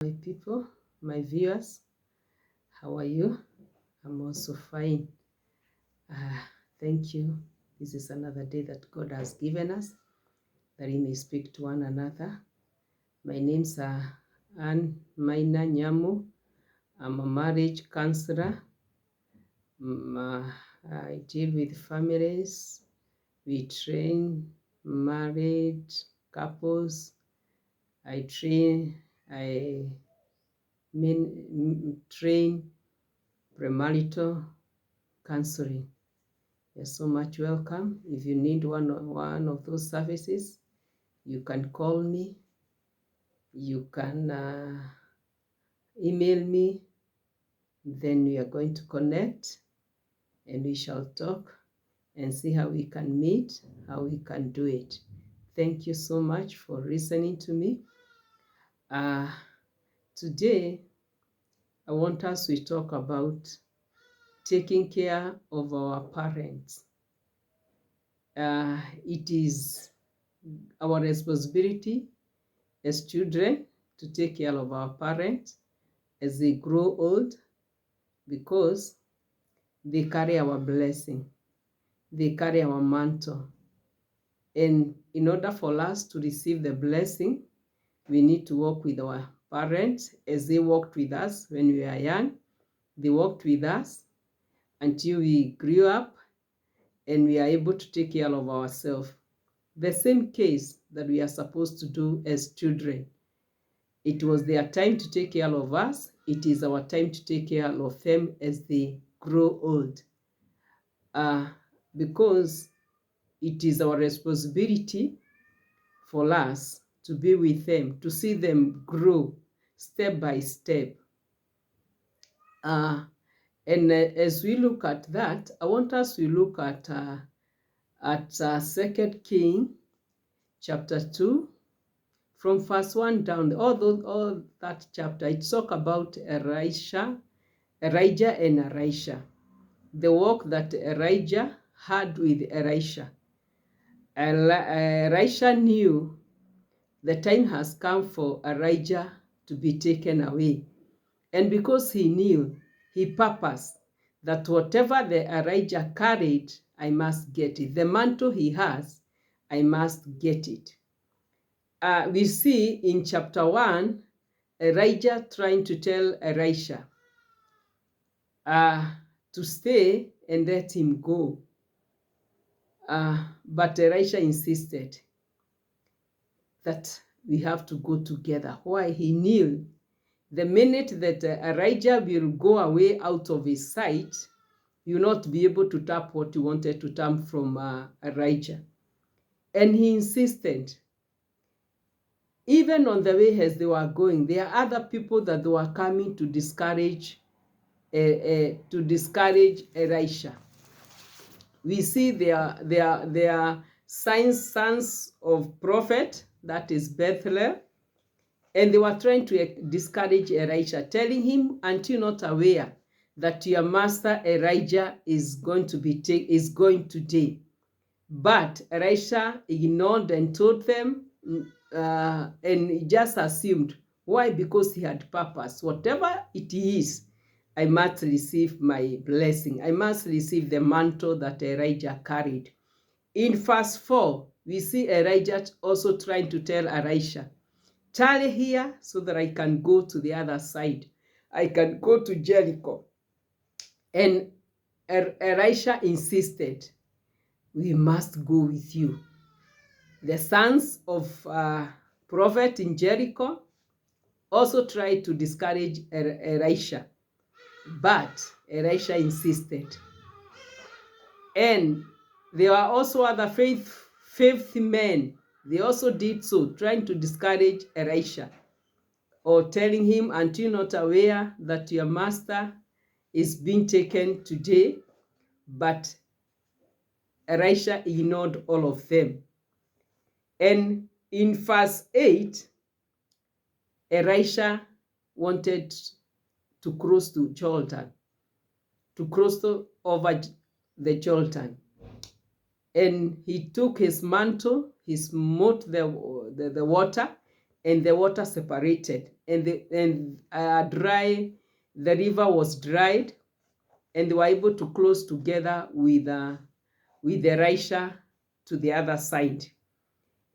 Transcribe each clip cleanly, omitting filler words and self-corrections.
My people, my viewers, how are you? I'm also fine. Thank you. This is another day that God has given us, that He may speak to one another. My name's Maina. I'm a marriage counselor. I deal with families. We train married couples. I train premarital counseling. You're so much welcome. If you need one of those services, you can call me. You can email me. Then we are going to connect and we shall talk and see how we can meet, how we can do it. Thank you so much for listening to me. Today, I want us to talk about taking care of our parents. It is our responsibility as children to take care of our parents as they grow old, because they carry our blessing, they carry our mantle. And in order for us to receive the blessing, we need to walk with our parents as they walked with us when we were young. They walked with us until we grew up and we are able to take care of ourselves. The same case that we are supposed to do as children. It was their time to take care of us. It is our time to take care of them as they grow old. Because it is our responsibility for us to be with them, to see them grow step by step. As we look at that, I want us to look at 2 King chapter 2, from verse 1 down. All that chapter, it talks about Elijah and Elisha, the work that Elijah had with Elisha. Elisha knew the time has come for Elijah to be taken away. And because he knew, he purposed that whatever the Elijah carried, I must get it. The mantle he has, I must get it. We see in chapter 1, Elijah trying to tell Elisha to stay and let him go. But Elisha insisted that we have to go together. Why? He knew the minute that Elijah will go away out of his sight, he will not be able to tap what he wanted to tap from Elijah. And he insisted. Even on the way as they were going, there are other people that were coming to discourage Elisha. We see their sons of prophet, that is Bethlehem, and they were trying to discourage Elisha, telling him, "Aren't you not aware that your master Elijah is going today?" But Elisha ignored and told them, and just assumed. Why? Because he had purpose. Whatever it is, I must receive my blessing. I must receive the mantle that Elijah carried. In verse 4, we see Elijah also trying to tell Elisha, "Tarry here so that I can go to the other side. I can go to Jericho." And Elisha insisted, "We must go with you." The sons of prophet in Jericho also tried to discourage Elisha, but Elisha insisted. And there were also other faith men. They also did so, trying to discourage Elisha, or telling him, "Aren't you not aware that your master is being taken today?" But Elisha ignored all of them. And in verse 8, Elisha wanted to cross to Jordan, to cross over the Jordan. And he took his mantle, he smote the water, and the water separated, and the river was dried, and they were able to close together with Elisha to the other side.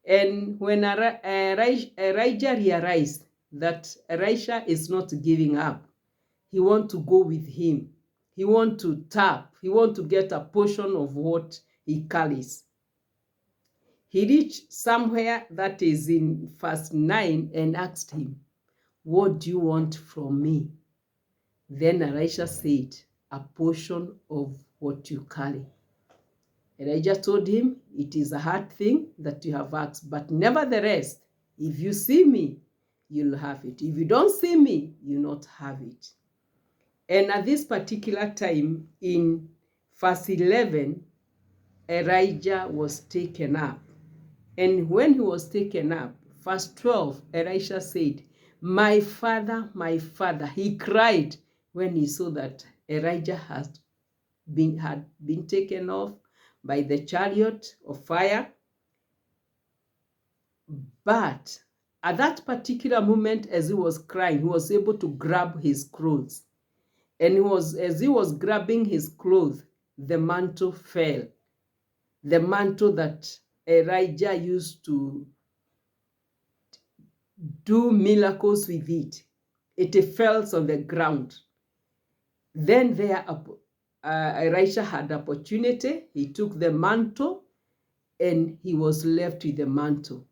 And when Elijah realized that Elisha is not giving up, he wants to go with him. He wants to tap. He wants to get a portion of what he carries. He reached somewhere that is in verse 9 and asked him, "What do you want from me?" Then Elisha said, "A portion of what you carry." Elijah told him, "It is a hard thing that you have asked, but nevertheless, if you see me, you'll have it. If you don't see me, you'll not have it." And at this particular time, in verse 11, Elijah was taken up. And when he was taken up, verse 12, Elisha said, my father, he cried when he saw that Elijah had been taken off by the chariot of fire. But at that particular moment, as he was crying, he was able to grab his clothes. And as he was grabbing his clothes, the mantle fell. The mantle that Elijah used to do miracles with it. It fell on the ground. Then Elisha had opportunity. He took the mantle and he was left with the mantle.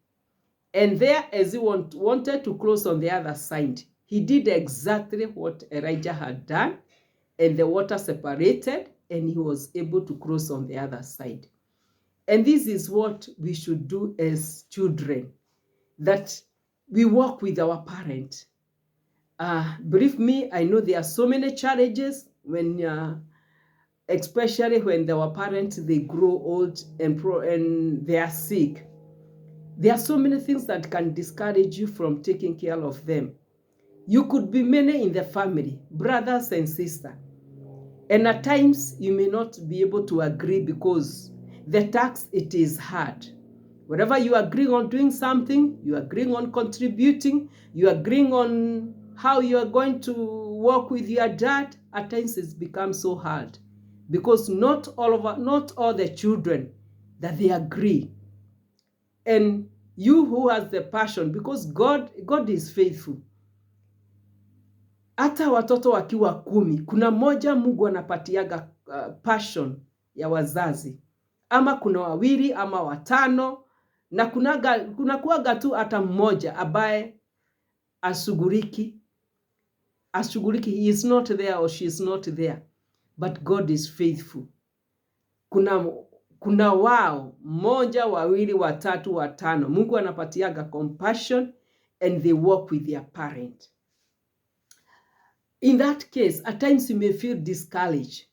And there, as he wanted to close on the other side, he did exactly what Elijah had done, and the water separated, and he was able to cross on the other side. And this is what we should do as children, that we walk with our parent. Believe me, I know there are so many challenges when, especially when our parents, they grow old and they are sick. There are so many things that can discourage you from taking care of them. You could be many in the family, brothers and sisters. And at times, you may not be able to agree because the task, it is hard. Whenever you agree on doing something, you agree on contributing, you agree on how you are going to work with your dad, at times it's become so hard. Because not all the children that they agree. And you who has the passion, because God is faithful. Hata watoto wakiwa 10, kuna moja Mungu anapatiaga passion ya wazazi. Ama kuna 2 ama 5, na kuna kuaga tu hata mmoja ambaye ashughuliki. He is not there or she is not there. But God is faithful. Kuna wao 1, 2, 3, 5. Mungu anapatiaga compassion and they work with their parent. In that case, at times you may feel discouraged.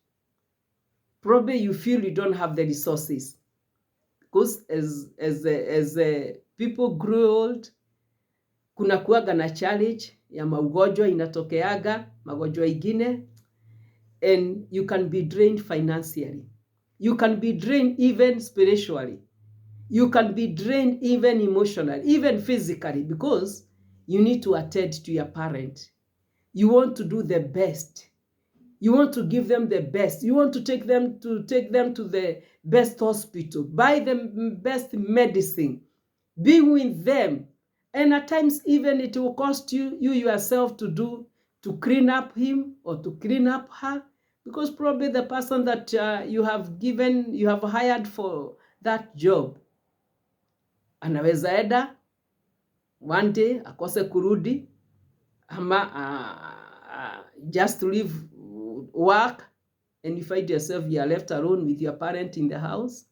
Probably you feel you don't have the resources. Because as people grow old, kuna kuaga na challenge ya magonjwa inatokeaga, magonjwa ingine, and you can be drained financially. You can be drained even spiritually. You can be drained even emotionally, even physically, because you need to attend to your parent. You want to do the best. You want to give them the best. You want to take them to the best hospital, buy them best medicine, be with them. And at times even it will cost you yourself to clean up him or to clean up her, because probably the person that you have hired for that job anaweza enda one day akose kurudi, ama just to leave work, and you find yourself you are left alone with your parent in the house.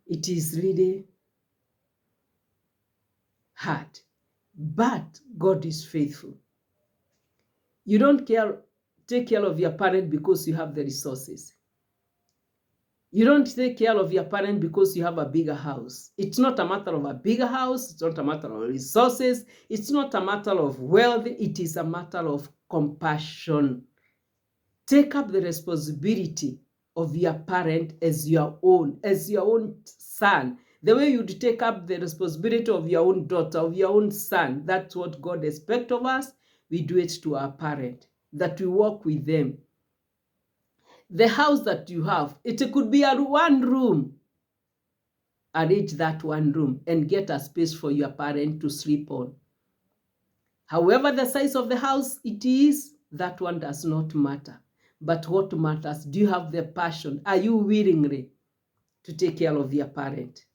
It is really hard. But God is faithful. You don't take care of your parent because you have the resources. You don't take care of your parent because you have a bigger house. It's not a matter of a bigger house. It's not a matter of resources. It's not a matter of wealth. It is a matter of compassion. Take up the responsibility of your parent as your own son. The way you'd take up the responsibility of your own daughter, of your own son, that's what God expects of us. We do it to our parent, that we walk with them. The house that you have, it could be a one room. Arrange that one room and get a space for your parent to sleep on. However, the size of the house it is, that one does not matter. But what matters, do you have the passion? Are you willingly to take care of your parent?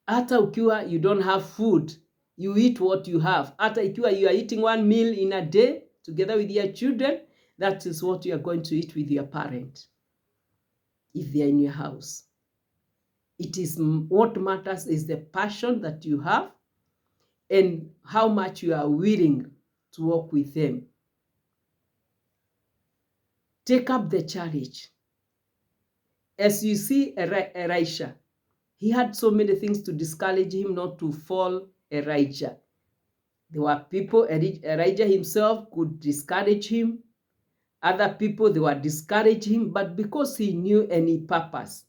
Hata ukiwa you don't have food, you eat what you have. Hata ikiwa you are eating one meal in a day together with your children, that is what you are going to eat with your parent if they are in your house. It is what matters is the passion that you have and how much you are willing to work with them. Take up the challenge. As you see Elisha, he had so many things to discourage him not to fall Elijah. There were people, Elijah himself could discourage him. Other people, they were discouraging him, but because he knew any purpose,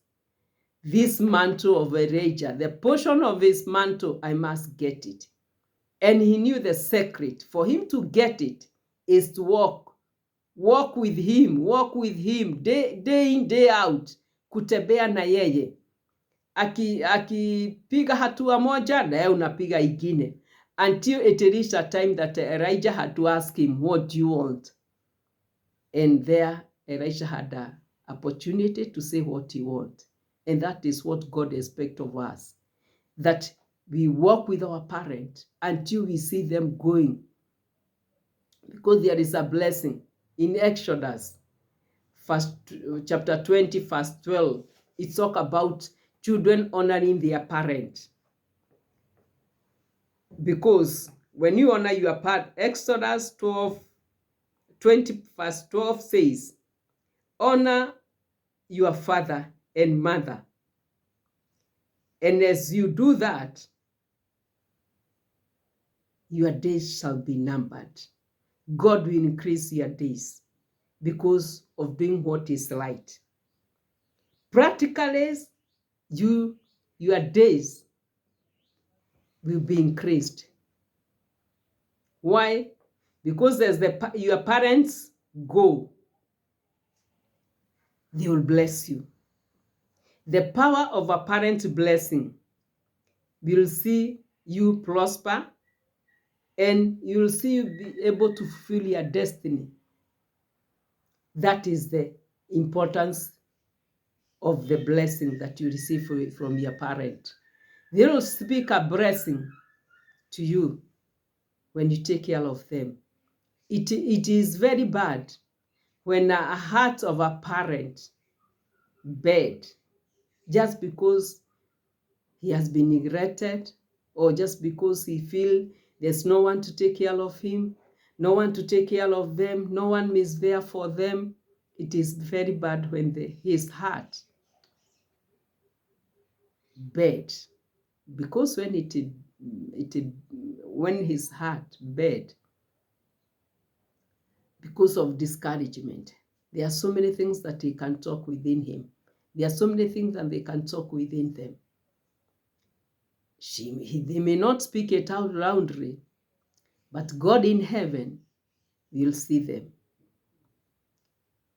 this mantle of Elijah, the portion of his mantle, I must get it. And he knew the secret. For him to get it is to walk with him, day in, day out, kutembea na yeye. Akipiga hatua moja, na yeye unapiga ingine. Until it reached a time that Elijah had to ask him, what do you want? And there, Elisha had an opportunity to say what he wants. And that is what God expects of us. That we walk with our parents until we see them going. Because there is a blessing. In Exodus, chapter 20, verse 12, it talks about children honoring their parents. Because when you honor your parent, Exodus 20 verse 12 says, honor your father and mother. And as you do that, your days shall be numbered. God will increase your days because of doing what is right. Practically, your days will be increased. Why? Because as your parents go, they will bless you. The power of a parent's blessing will see you prosper, and you will see you be able to fulfill your destiny. That is the importance of the blessing that you receive from your parent. They will speak a blessing to you when you take care of them. It is very bad when a heart of a parent bad just because he has been neglected, or just because he feels there's no one to take care of him, no one to take care of them, no one is there for them. It is very bad when his heart bad, because when when his heart bad, because of discouragement, there are so many things that he can talk within him. There are so many things that they can talk within them. They may not speak it out loudly, but God in heaven will see them.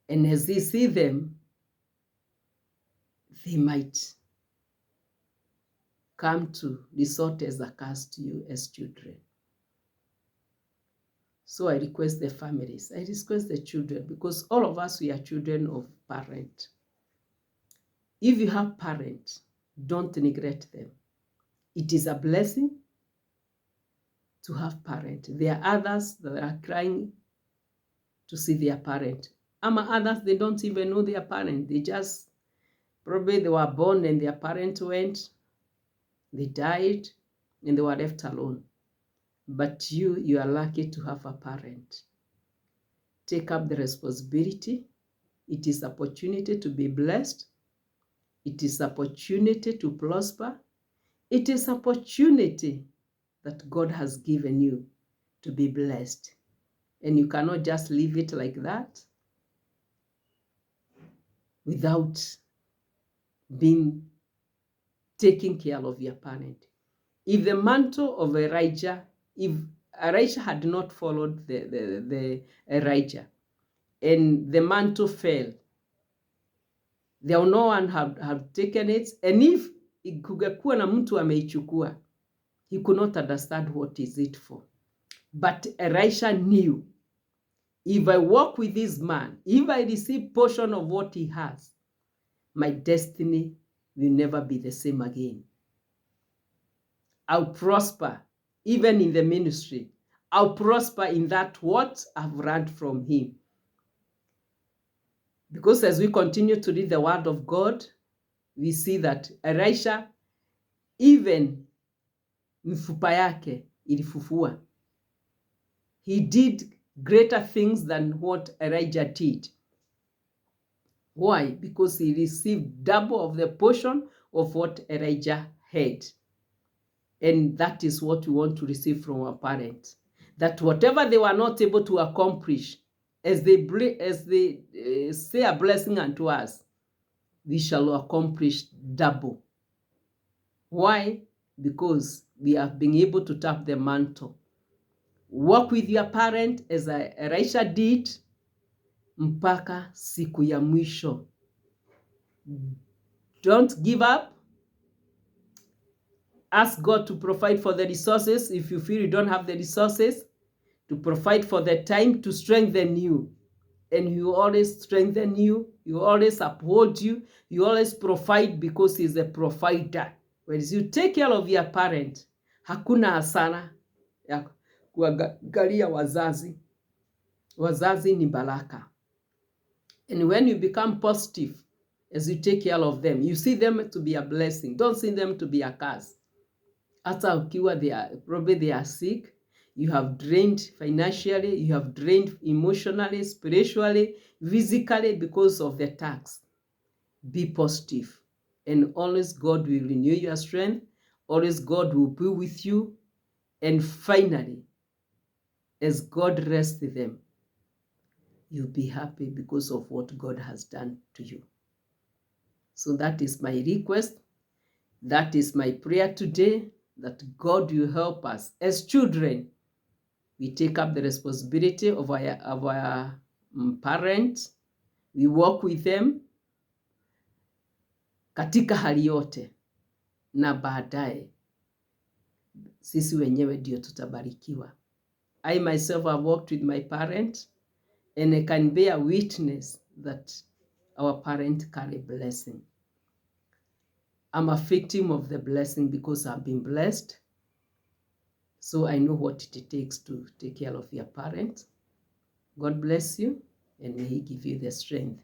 And as he see them, they might come to resort as a curse to you as children. So I request the families, I request the children, because all of us, we are children of parents. If you have parents, don't neglect them. It is a blessing to have parents. There are others that are crying to see their parent. Others, they don't even know their parent. They just, probably they were born and their parent went, they died, and they were left alone. But you are lucky to have a parent. Take up the responsibility. It is opportunity to be blessed. It is opportunity to prosper. It is opportunity that God has given you to be blessed. And you cannot just leave it like that without being taking care of your parent. If the mantle of Elijah, if Elijah had not followed the Elijah and the mantle fell, there will no one have taken it. And if kungekuwa na mtu ameichukua, he could not understand what is it for. But Elisha knew, if I walk with this man, if I receive portion of what he has, my destiny will never be the same again. I'll prosper even in the ministry. I'll prosper in that what I've learned from him. Because as we continue to read the word of God, we see that Elisha, even mifupa yake ilifufua. He did greater things than what Elijah did. Why? Because he received double of the portion of what Elijah had. And that is what we want to receive from our parents. That whatever they were not able to accomplish, as they say a blessing unto us, we shall accomplish double. Why? Because we have been able to tap the mantle. Work with your parent as Elisha did, mpaka siku ya mwisho. Don't give up. Ask God to provide for the resources if you feel you don't have the resources, to provide for the time to strengthen you. And He will always strengthen you. He will always uphold you. He will always provide because He's a provider. Whereas you take care of your parent, hakuna hasara ya kuangalia wazazi. Wazazi ni baraka. And when you become positive, as you take care of them, you see them to be a blessing. Don't see them to be a curse. Hata ukiwa they are sick, you have drained financially, you have drained emotionally, spiritually, physically because of the tax. Be positive. And always God will renew your strength. Always God will be with you. And finally, as God rests them, you'll be happy because of what God has done to you. So that is my request. That is my prayer today, that God will help us. As children, we take up the responsibility of our parents. We walk with them katika hali yote, na baadaye sisi wenyewe ndio tutabarikiwa. I myself have walked with my parents, and I can bear witness that our parents carry blessing. I'm a victim of the blessing because I've been blessed. So I know what it takes to take care of your parents. God bless you, and may He give you the strength.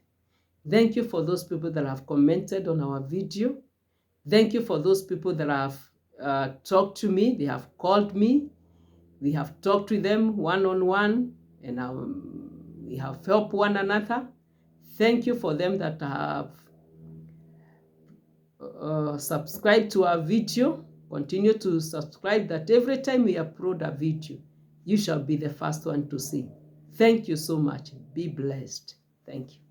Thank you for those people that have commented on our video. Thank you for those people that have talked to me. They have called me. We have talked with them one-on-one, and we have helped one another. Thank you for them that have subscribe to our video. Continue to subscribe, that every time we upload a video, you shall be the first one to see. Thank you so much. Be blessed. Thank you.